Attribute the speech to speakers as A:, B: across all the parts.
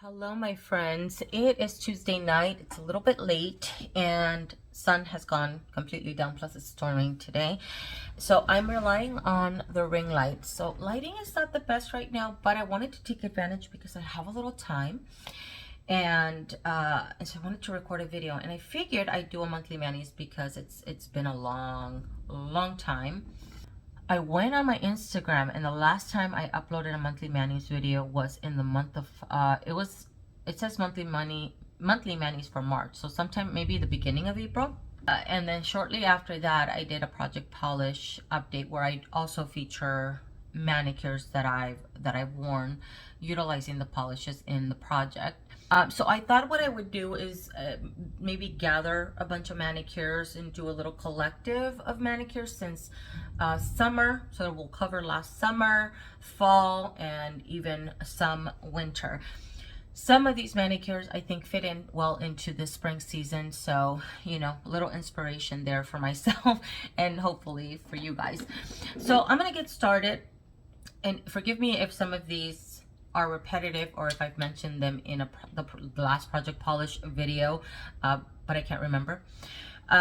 A: Hello, my friends. It is Tuesday night. It's a little bit late and sun has gone completely down, plus it's storming today. So I'm relying on the ring light. So lighting is not the best right now, but I wanted to take advantage because I have a little time. And so I wanted to record a video, and I figured I'd do a monthly manis because it's been a long time. I went on my Instagram, and the last time I uploaded a monthly manis video was in the month of it says monthly manis for March, so sometime maybe the beginning of April. And then shortly after that, I did a Project Polish update where I also feature manicures that I've worn utilizing the polishes in the project. So I thought what I would do is maybe gather a bunch of manicures and do a little collective of manicures since summer. So we'll cover last summer, fall, and even some winter. Some of these manicures I think fit in well into the spring season. So, you know, a little inspiration there for myself and hopefully for you guys. So I'm going to get started, and forgive me if some of these are repetitive or if I've mentioned them in the last Project Polish video, but I can't remember.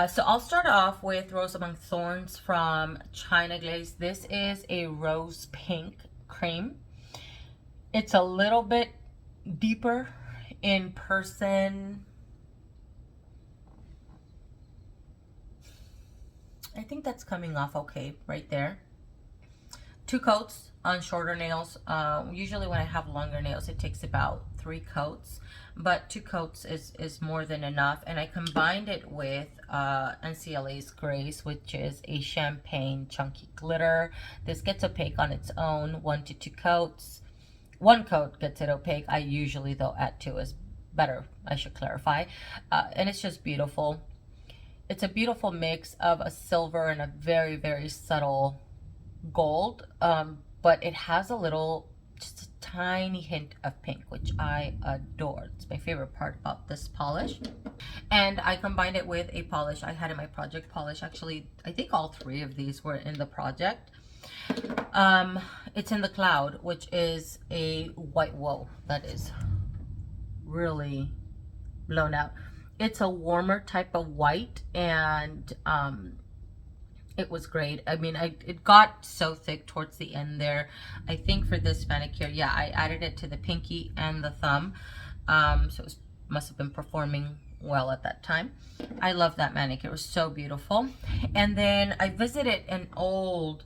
A: So I'll start off with Rose Among Thorns from China Glaze. This is a rose pink cream. It's a little bit deeper in person. I think that's coming off okay right there. 2 coats on shorter nails. Usually when I have longer nails, it takes about 3 coats, but 2 coats is more than enough. And I combined it with NCLA's Grace, which is a champagne chunky glitter. This gets opaque on its own, 1 to 2 coats. 1 coat gets it opaque. I usually, though, add 2 is better, I should clarify. And it's just beautiful. It's a beautiful mix of a silver and a very subtle gold, but it has a little, just a tiny hint of pink, which I adore. It's my favorite part about this polish. And I combined it with a polish I had in my Project Polish. Actually, I think all 3 of these were in the project. It's in the Cloud, which is a white, whoa, that is really blown out. It's a warmer type of white, and it was great. I mean, it got so thick towards the end there. I think for this manicure, yeah, I added it to the pinky and the thumb. So it must have been performing well at that time. I love that manicure. It was so beautiful. And then I visited an old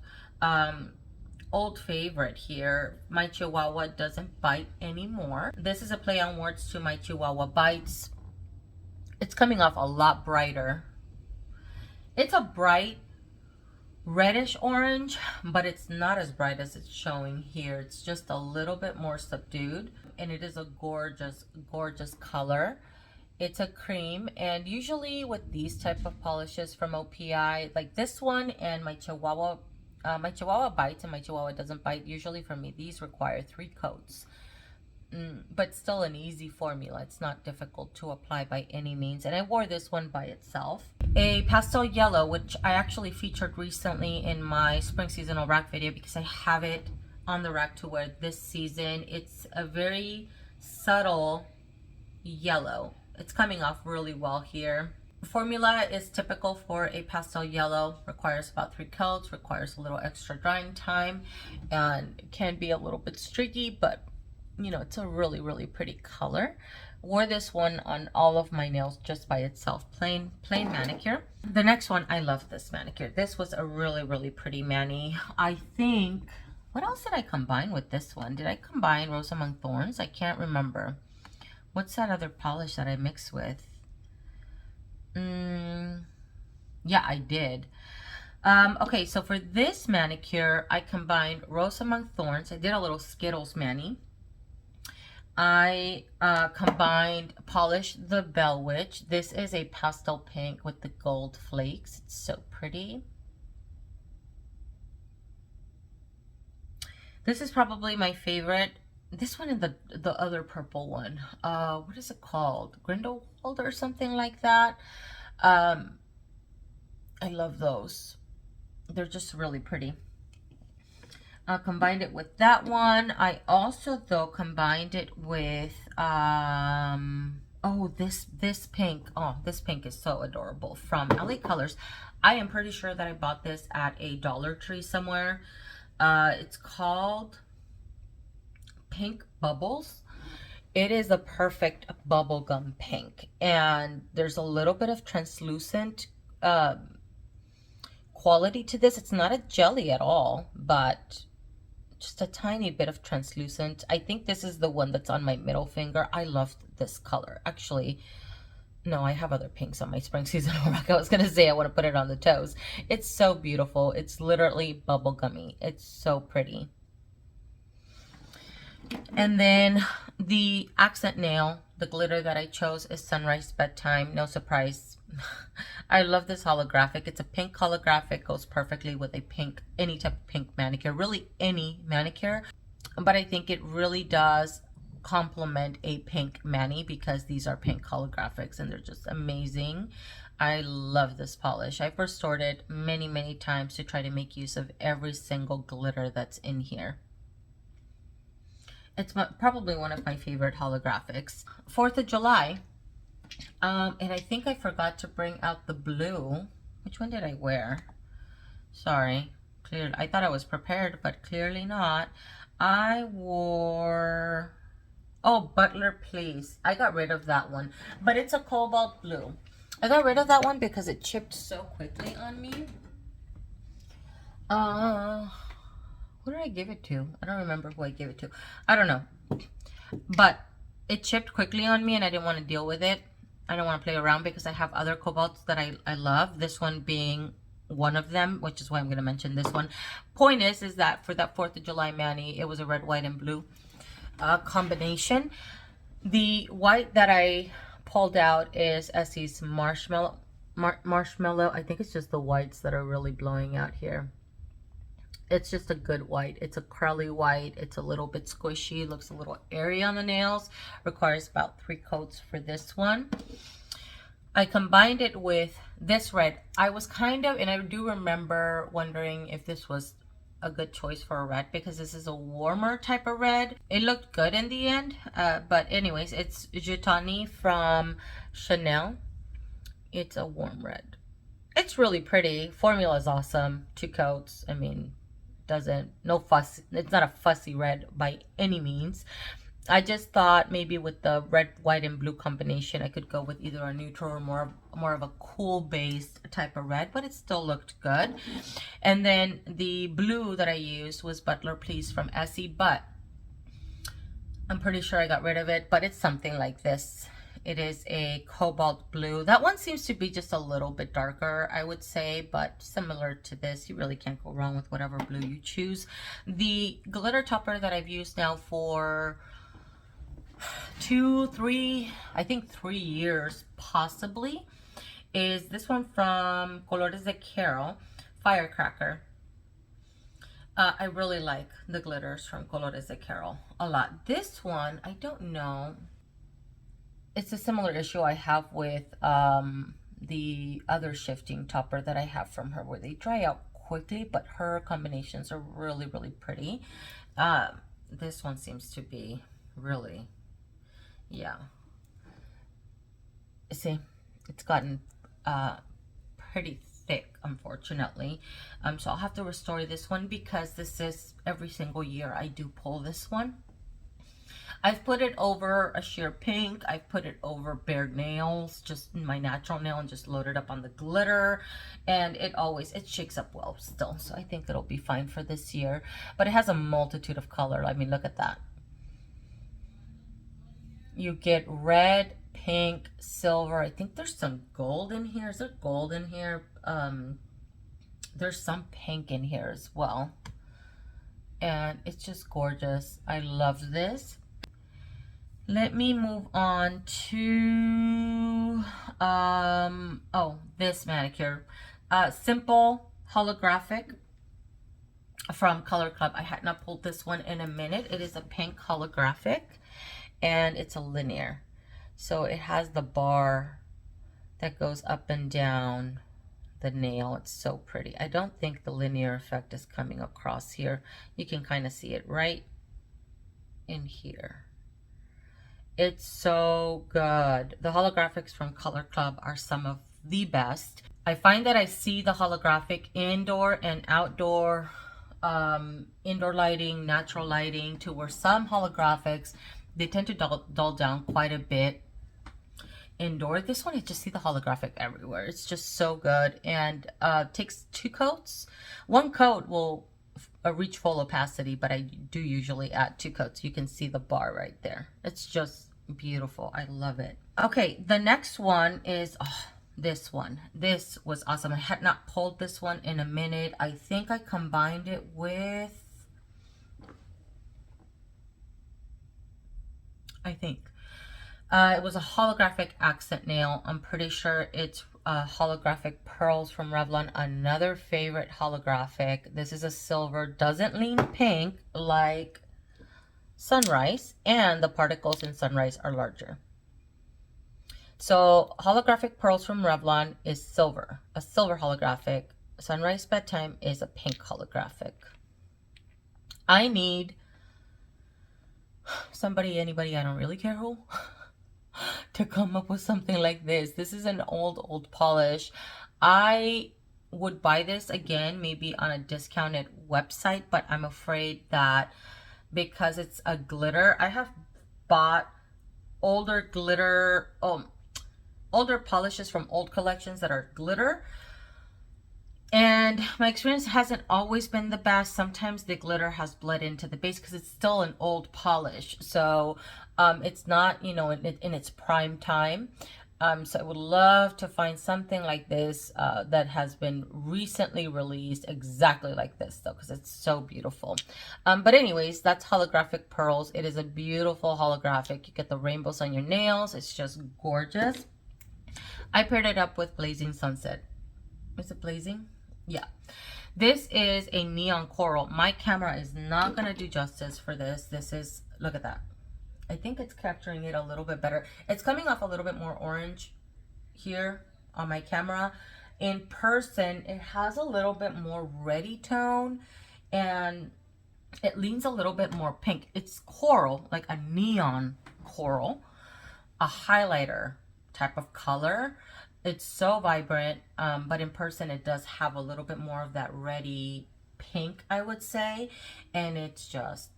A: favorite here. My Chihuahua Doesn't Bite Anymore. This is a play on words to My Chihuahua Bites. It's coming off a lot brighter. It's a bright reddish orange, but it's not as bright as it's showing here. It's just a little bit more subdued, and it is a gorgeous color. It's a cream, and usually with these type of polishes from OPI, like this one and my Chihuahua Bites and My Chihuahua Doesn't Bite, usually for me these require 3 coats. But still an easy formula. It's not difficult to apply by any means. And I wore this one by itself. A Pastel Yellow, which I actually featured recently in my spring seasonal rack video because I have it on the rack to wear this season. It's a very subtle yellow. It's coming off really well here. The formula is typical for a Pastel Yellow. Requires about 3 coats, requires a little extra drying time, and can be a little bit streaky, but you know, it's a really pretty color. Wore this one on all of my nails just by itself, plain manicure. The next one, I love this manicure. This was a really pretty mani. I think, what else did I combine with this one? Did I combine Rose Among Thorns? I can't remember. What's that other polish that I mixed with? Yeah, I did. Okay, so for this manicure, I combined Rose Among Thorns. I did a little Skittles mani. I combined Polish the Bell Witch. This is a pastel pink with the gold flakes. It's so pretty. This is probably my favorite. This one and the other purple one. What is it called? Grindelwald or something like that. I love those. They're just really pretty. Combined it with that one. I also though combined it with oh, this pink. Oh, this pink is so adorable from LA Colors. I am pretty sure that I bought this at a Dollar Tree somewhere. It's called Pink Bubbles. It is a perfect bubblegum pink, and there's a little bit of translucent quality to this. It's not a jelly at all, but just a tiny bit of translucent. I think this is the one that's on my middle finger. I love this color. Actually, no, I have other pinks on my spring seasonal rack. I was going to say I want to put it on the toes. It's so beautiful. It's literally bubblegummy. It's so pretty. And then the accent nail, the glitter that I chose is Sunrise Bedtime. No surprise. I love this holographic. It's a pink holographic. Goes perfectly with a pink, any type of pink manicure. Really any manicure. But I think it really does complement a pink mani because these are pink holographics and they're just amazing. I love this polish. I've restored it many, many times to try to make use of every single glitter that's in here. It's probably one of my favorite holographics. 4th of July. And I think I forgot to bring out the blue. Which one did I wear? Sorry. Clearly, I thought I was prepared, but clearly not. I wore... Oh, Butler, Please. I got rid of that one. But it's a cobalt blue. I got rid of that one because it chipped so quickly on me. Who did I give it to? I don't remember who I gave it to. I don't know. But it chipped quickly on me and I didn't want to deal with it. I don't want to play around because I have other cobalts that I love. This one being one of them, which is why I'm going to mention this one. Point is that for that 4th of July mani, it was a red, white, and blue combination. The white that I pulled out is ESSIE's Marshmallow. Marshmallow. I think it's just the whites that are really blowing out here. It's just a good white. It's a curly white. It's a little bit squishy. Looks a little airy on the nails. Requires about 3 coats for this one. I combined it with this red. I was kind of, and I do remember wondering if this was a good choice for a red because this is a warmer type of red. It looked good in the end. But anyways, it's Gitani from Chanel. It's a warm red. It's really pretty. Formula is awesome. 2 coats. I mean... no fuss. It's not a fussy red by any means. I just thought maybe with the red, white, and blue combination, I could go with either a neutral or more of a cool based type of red, but it still looked good. And then the blue that I used was Butler, Please from ESSIE, but I'm pretty sure I got rid of it, but it's something like this. It is a cobalt blue. That one seems to be just a little bit darker, I would say, but similar to this. You really can't go wrong with whatever blue you choose. The glitter topper that I've used now for 3 years possibly is this one from Colores de Carol, Firecracker. I really like the glitters from Colores de Carol a lot. This one, I don't know. It's a similar issue I have with the other shifting topper that I have from her where they dry out quickly, but her combinations are really, really pretty. This one seems to be really, yeah. See, it's gotten pretty thick, unfortunately. So I'll have to restore this one because this is every single year I do pull this one. I've put it over a sheer pink. I've put it over bare nails, just my natural nail, and just loaded up on the glitter. And it shakes up well still. So I think it'll be fine for this year. But it has a multitude of color. I mean, look at that. You get red, pink, silver. I think there's some gold in here. Is there gold in here? There's some pink in here as well. And it's just gorgeous. I love this. Let me move on to this manicure. Simple Holorgraphic from Color Club. I had not pulled this one in a minute. It is a pink holographic and it's a linear. So it has the bar that goes up and down the nail. It's so pretty. I don't think the linear effect is coming across here. You can kind of see it right in here. It's so good. The holographics from Color Club are some of the best. I find that I see the holographic indoor and outdoor, indoor lighting, natural lighting, to where some holographics, they tend to dull down quite a bit indoor. This one, I just see the holographic everywhere. It's just so good, and takes 2 coats. 1 coat will reach full opacity, but I do usually add 2 coats. You can see the bar right there. It's just beautiful. I love it. Okay, the next one is this one. This was awesome. I had not pulled this one in a minute. I think I combined it with, it was a holographic accent nail. I'm pretty sure it's holographic pearls from Revlon, another favorite holographic. This is a silver, doesn't lean pink like Sunrise, and the particles in Sunrise are larger. So holographic pearls from Revlon is silver, a silver holographic. Sunrise Bedtime is a pink holographic. I need somebody, anybody, I don't really care who, to come up with something like this. This is an old polish. I would buy this again, maybe on a discounted website, but I'm afraid that because it's a glitter, I have bought older glitter, older polishes from old collections that are glitter, and my experience hasn't always been the best. Sometimes the glitter has bled into the base because it's still an old polish, so it's not, you know, in its prime time. So I would love to find something like this that has been recently released exactly like this, though, because it's so beautiful. But anyways, that's holographic pearls. It is a beautiful holographic. You get the rainbows on your nails. It's just gorgeous. I paired it up with Blazing Sunset. Is it blazing? Yeah. This is a neon coral. My camera is not going to do justice for this. This is, look at that. I think it's capturing it a little bit better. It's coming off a little bit more orange here on my camera. In person, it has a little bit more reddy tone, and it leans a little bit more pink. It's coral, like a neon coral, a highlighter type of color. It's so vibrant, but in person it does have a little bit more of that reddy pink, I would say, and it's just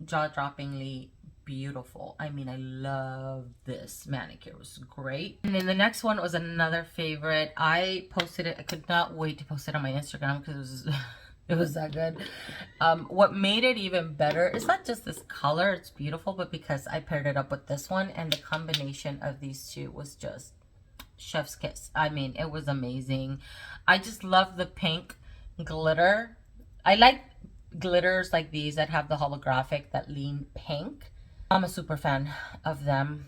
A: jaw-droppingly beautiful. I mean, I love this manicure. It was great. And then the next one was another favorite. I posted it. I could not wait to post it on my Instagram because it was that good. What made it even better is not just this color, it's beautiful, but because I paired it up with this one, and the combination of these two was just chef's kiss. I mean, it was amazing. I just love the pink glitter. I like glitters like these that have the holographic that lean pink. I'm a super fan of them.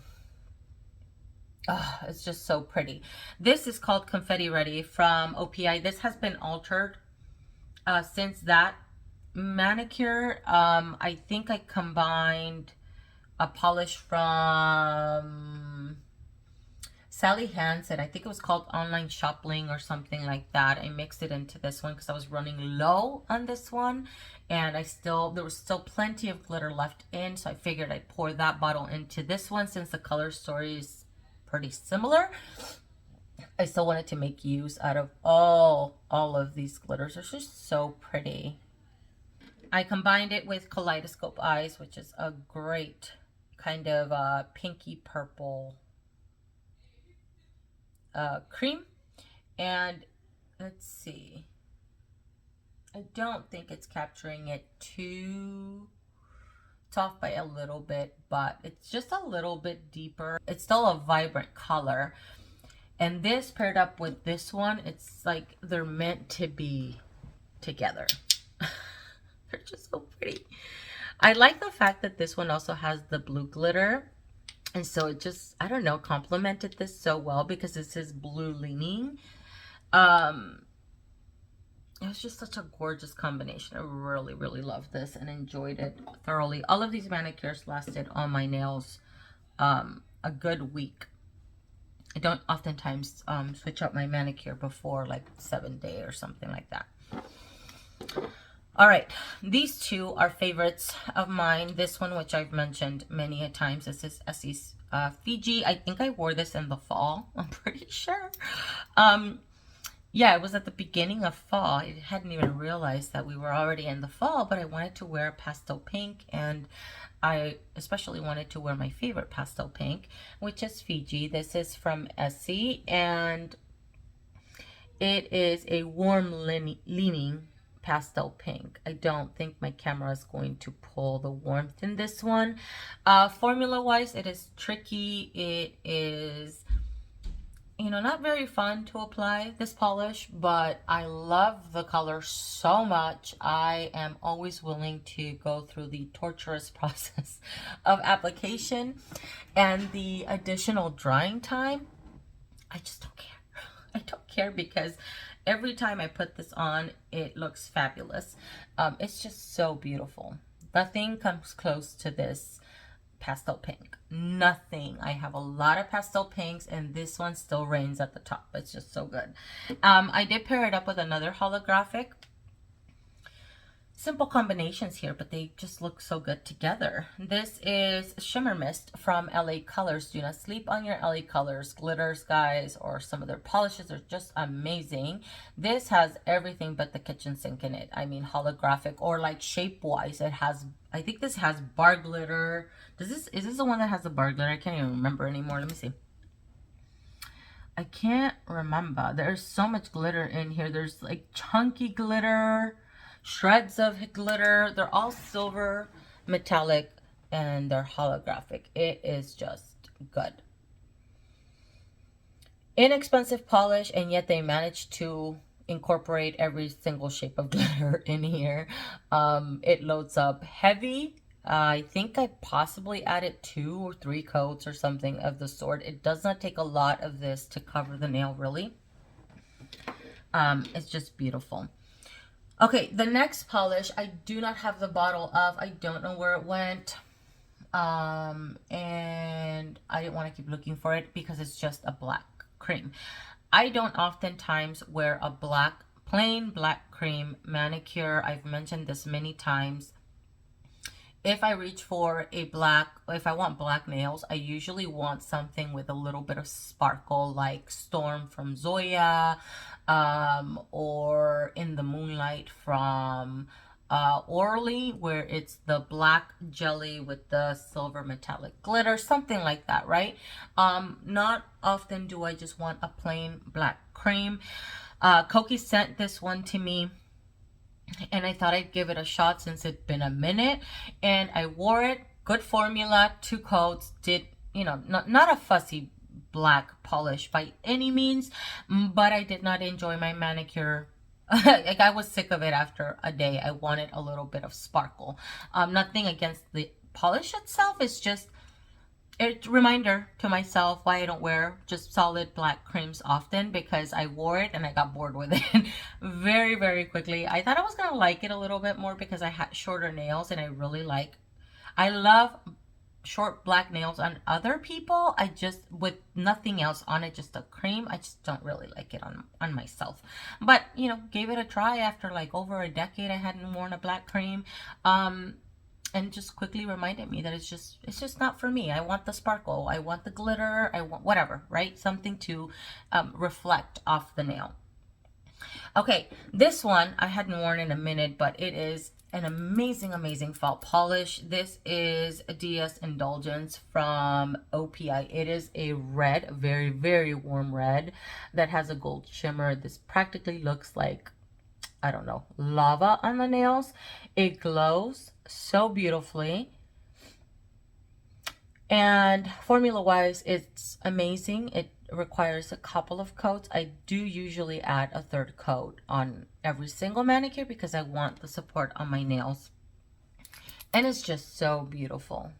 A: Oh, it's just so pretty. This is called Confetti Ready from OPI. This has been altered since that manicure. I think I combined a polish from Sally Hansen. I think it was called Online Shopping or something like that. I mixed it into this one because I was running low on this one, and there was still plenty of glitter left in, so I figured I'd pour that bottle into this one. Since the color story is pretty similar, I still wanted to make use out of all of these glitters. They're just so pretty. I combined it with Kaleidoscope Eyes, which is a great kind of pinky purple cream. And let's see, I don't think it's capturing it too. It's off by a little bit, but it's just a little bit deeper. It's still a vibrant color, and this paired up with this one, it's like they're meant to be together. They're just so pretty. I like the fact that this one also has the blue glitter, and so it just, I don't know, complemented this so well because this is blue leaning. It was just such a gorgeous combination. I really loved this and enjoyed it thoroughly. All of these manicures lasted on my nails a good week. I don't oftentimes switch up my manicure before like 7th day or something like that. All right, these two are favorites of mine. This one, which I've mentioned many a times, this is ESSIE Fiji. I think I wore this in the fall, I'm pretty sure. Yeah, it was at the beginning of fall. I hadn't even realized that we were already in the fall, but I wanted to wear pastel pink, and I especially wanted to wear my favorite pastel pink, which is Fiji. This is from ESSIE, and it is a warm leaning pastel pink. I don't think my camera is going to pull the warmth in this one. Formula wise, it is tricky. It is, you know, not very fun to apply this polish, but I love the color so much. I am always willing to go through the torturous process of application and the additional drying time. I just don't care. I don't care because every time I put this on, it looks fabulous. It's just so beautiful. Nothing comes close to this pastel pink. Nothing. I have a lot of pastel pinks, and this one still reigns at the top. It's just so good. I did pair it up with another holographic. Simple combinations here, but they just look so good together. This is Shimmer Mist from LA Colors. Do not sleep on your LA Colors glitters, guys, or some of their polishes are just amazing. This has everything but the kitchen sink in it. I mean, holographic, or like shape-wise, it has, I think this has bar glitter. Is this the one that has the bar glitter? I can't even remember anymore. Let me see. I can't remember. There's so much glitter in here. There's like chunky glitter, shreds of glitter. They're all silver, metallic, and they're holographic. It is just good. Inexpensive polish, and yet they managed to incorporate every single shape of glitter in here. It loads up heavy. I think I possibly added 2 or 3 coats or something of the sort. It does not take a lot of this to cover the nail, really. It's just beautiful. Okay, the next polish, I do not have the bottle of. I don't know where it went. And I didn't want to keep looking for it because it's just a black cream. I don't oftentimes wear a plain black cream manicure. I've mentioned this many times. If I reach for a black, if I want black nails, I usually want something with a little bit of sparkle, like Storm from Zoya, or In the Moonlight from Orly, where it's the black jelly with the silver metallic glitter, something like that, right? Not often do I just want a plain black cream. Kokie sent this one to me, and I thought I'd give it a shot since it'd been a minute, and I wore it. Good formula, 2 coats. Did, you know, not a fussy black polish by any means, but I did not enjoy my manicure. Like, I was sick of it after a day. I wanted a little bit of sparkle. Nothing against the polish itself. It's just a reminder to myself why I don't wear just solid black creams often, because I wore it and I got bored with it very, very quickly. I thought I was going to like it a little bit more because I had shorter nails, and I love short black nails on other people. I just, with nothing else on it, just a cream, I just don't really like it on myself. But, you know, gave it a try after like over a decade I hadn't worn a black cream. And just quickly reminded me that it's just not for me. I want the sparkle. I want the glitter. I want whatever, right? Something to reflect off the nail. Okay, this one I hadn't worn in a minute, but it is an amazing, amazing fall polish. This is a DS Indulgence from OPI. It is a red, very, very warm red that has a gold shimmer. This practically looks like, I don't know, lava on the nails. It glows so beautifully, and formula wise, it's amazing. It requires a couple of coats. I do usually add a 3rd coat on every single manicure because I want the support on my nails, and it's just so beautiful.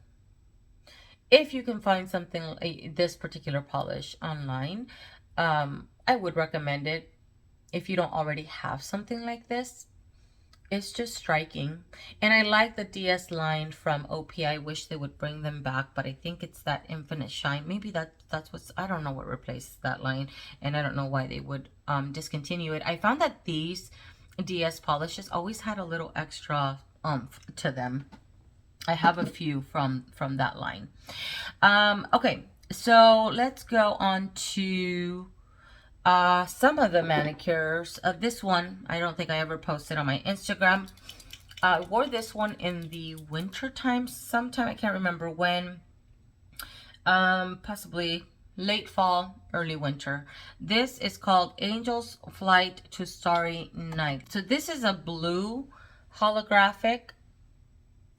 A: If you can find something, this particular polish online, I would recommend it if you don't already have something like this. It's just striking. And I like the DS line from OPI. I wish they would bring them back, but I think it's that Infinite Shine. Maybe that's what's, I don't know what replaced that line, and I don't know why they would discontinue it. I found that these DS polishes always had a little extra oomph to them. I have a few from that line. Okay, so let's go on to some of the manicures. This one, I don't think I ever posted on my Instagram. I wore this one in the winter time sometime. I can't remember when. Possibly late fall, early winter. This is called Angels Flight to Starry Night. So this is a blue holographic.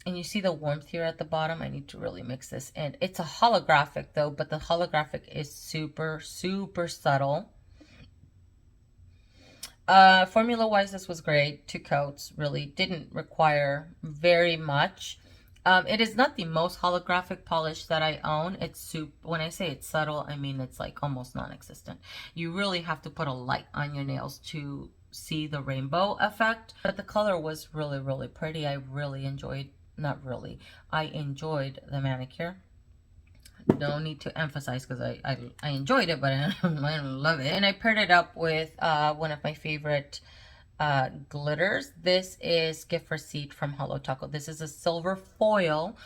A: And you see the warmth here at the bottom. I need to really mix this in. It's a holographic though, but the holographic is super, super subtle. Formula wise, this was great. 2 coats, really didn't require very much. It is not the most holographic polish that I own. It's super, when I say it's subtle, I mean it's like almost non-existent. You really have to put a light on your nails to see the rainbow effect. But the color was really, really pretty. I really enjoyed, not really, I enjoyed the manicure. No need to emphasize because I enjoyed it, but I don't love it. And I paired it up with one of my favorite glitters. This is gift receipt from Holo Taco. This is a silver foil.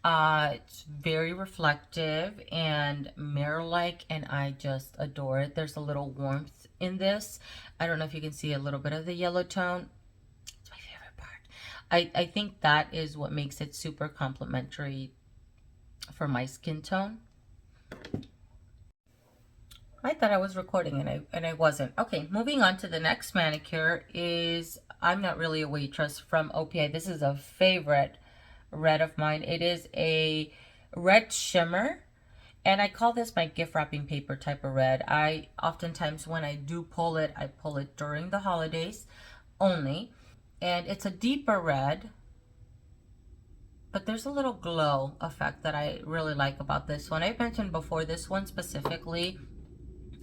A: It's very reflective and mirror-like, and I just adore it. There's a little warmth in this. I don't know if you can see a little bit of the yellow tone. It's my favorite part. I think that is what makes it super complimentary for my skin tone. I thought I was recording and I wasn't. Okay, moving on to the next manicure is I'm Not Really a Waitress from OPI. This is a favorite red of mine. It is a red shimmer, and I call this my gift wrapping paper type of red. I oftentimes, when I do pull it, I pull it during the holidays only, and it's a deeper red, but there's a little glow effect that I really like about this one. I mentioned before, this one specifically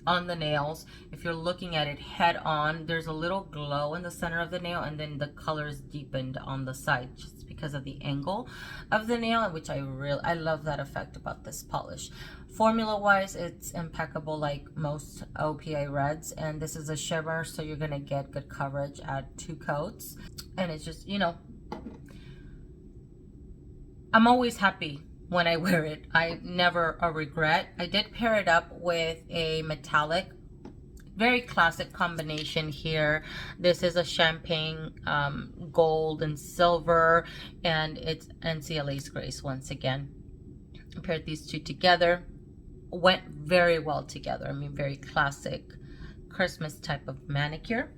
A: on the nails, if you're looking at it head on, there's a little glow in the center of the nail, and then the color is deepened on the side just because of the angle of the nail, which I love that effect about this polish. Formula wise, it's impeccable like most OPI reds, and this is a shimmer, so you're gonna get good coverage at 2 coats, and it's just, you know, I'm always happy when I wear it. I never a regret. I did pair it up with a metallic, very classic combination here. This is a champagne gold and silver, and it's NCLA's Grace once again. I paired these two together. Went very well together. I mean, very classic Christmas type of manicure.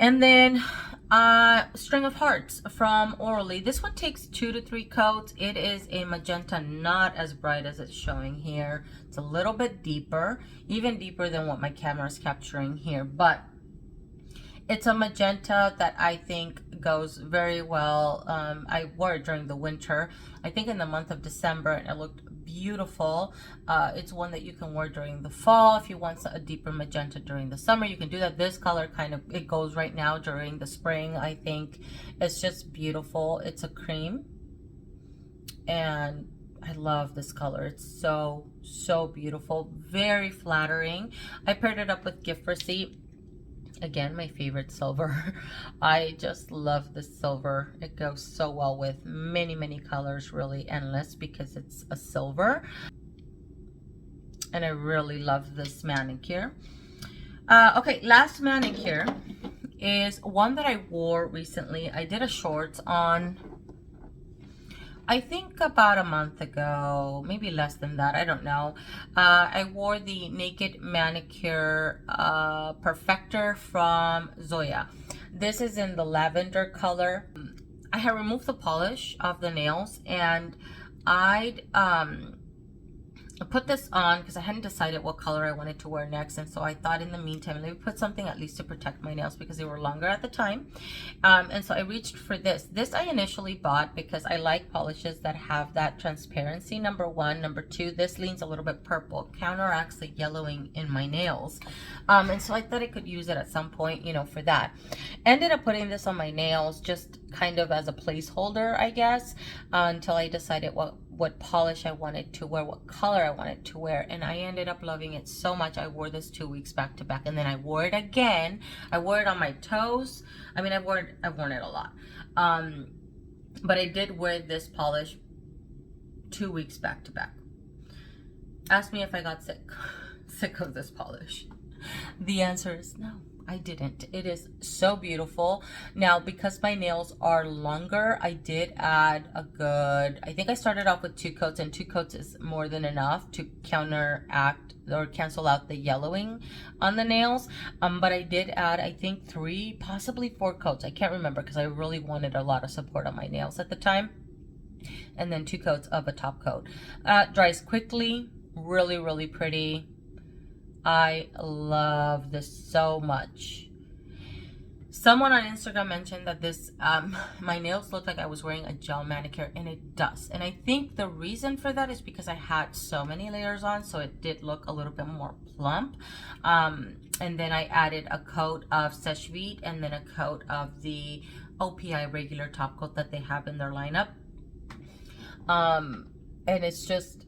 A: And then String of Hearts from Orly. This one takes 2 to 3 coats. It is a magenta, not as bright as it's showing here. It's a little bit deeper, even deeper than what my camera is capturing here, but it's a magenta that I think goes very well. I wore it during the winter, I think in the month of December, and it looked beautiful. It's one that you can wear during the fall. If you want a deeper magenta during the summer, you can do that. This color kind of, it goes right now during the spring. I think it's just beautiful. It's a cream, and I love this color. It's so beautiful, very flattering. I paired it up with gift receipt. Again, my favorite silver. I just love the silver. It goes so well with many colors, really endless, because it's a silver. And I really love this manicure. Okay, last manicure is one that I wore recently. I did a short on, I think about a month ago, maybe less than that, I don't know. I wore the Naked Manicure Perfector from Zoya. This is in the lavender color. I had removed the polish of the nails, and I'd I put this on because I hadn't decided what color I wanted to wear next, and so I thought in the meantime, let me put something at least to protect my nails because they were longer at the time. And so I reached for this. This I initially bought because I like polishes that have that transparency, number one. Number two, this leans a little bit purple, counteracts the yellowing in my nails. And so I thought I could use it at some point, you know, for that. Ended up putting this on my nails just kind of as a placeholder, I guess, until I decided what polish I wanted to wear, what color I wanted to wear, and I ended up loving it so much. I wore this 2 weeks back to back, and then I wore it again. I wore it on my toes. I mean, I've worn it a lot, but I did wear this polish 2 weeks back to back. Ask me if I got sick of this polish. The answer is no. I didn't. It is so beautiful. Now, because my nails are longer, I did add a good, I think I started off with 2 coats, and 2 coats is more than enough to counteract or cancel out the yellowing on the nails. But I did add, I think 3, possibly 4 coats. I can't remember because I really wanted a lot of support on my nails at the time. And then 2 coats of a top coat. Dries quickly, really, really pretty. I love this so much. Someone on Instagram mentioned that this my nails looked like I was wearing a gel manicure, and it does. And I think the reason for that is because I had so many layers on, so it did look a little bit more plump. And then I added a coat of Seche Vite and then a coat of the OPI regular top coat that they have in their lineup. And it's just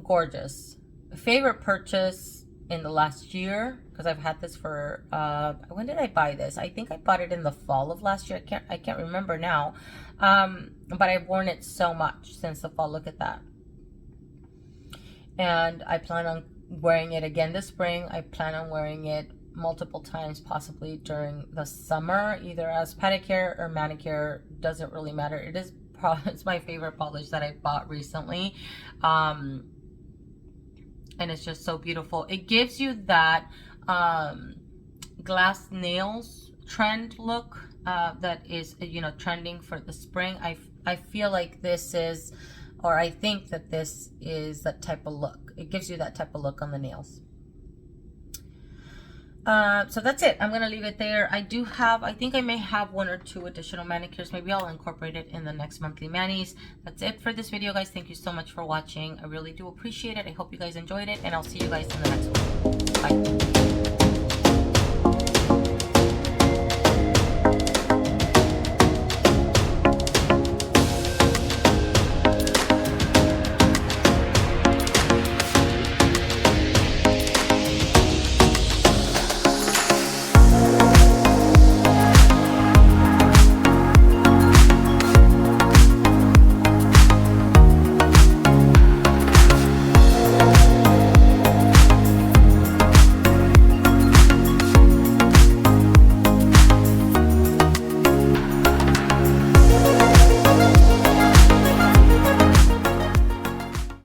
A: gorgeous. Favorite purchase in the last year, because I've had this for when did I buy this? I think I bought it in the fall of last year. I can't remember now, but I've worn it so much since the fall. Look at that. And I plan on wearing it again this spring. I plan on wearing it multiple times, possibly during the summer, either as pedicure or manicure. Doesn't really matter. It's my favorite polish that I bought recently. And it's just so beautiful. It gives you that glass nails trend look that is, you know, trending for the spring. I feel like this is, or I think that this is that type of look. It gives you that type of look on the nails. So that's it. I'm gonna leave it there. I think I may have 1 or 2 additional manicures. Maybe I'll incorporate it in the next monthly manis. That's it for this video, guys. Thank you so much for watching. I really do appreciate it. I hope you guys enjoyed it, and I'll see you guys in the next one. Bye.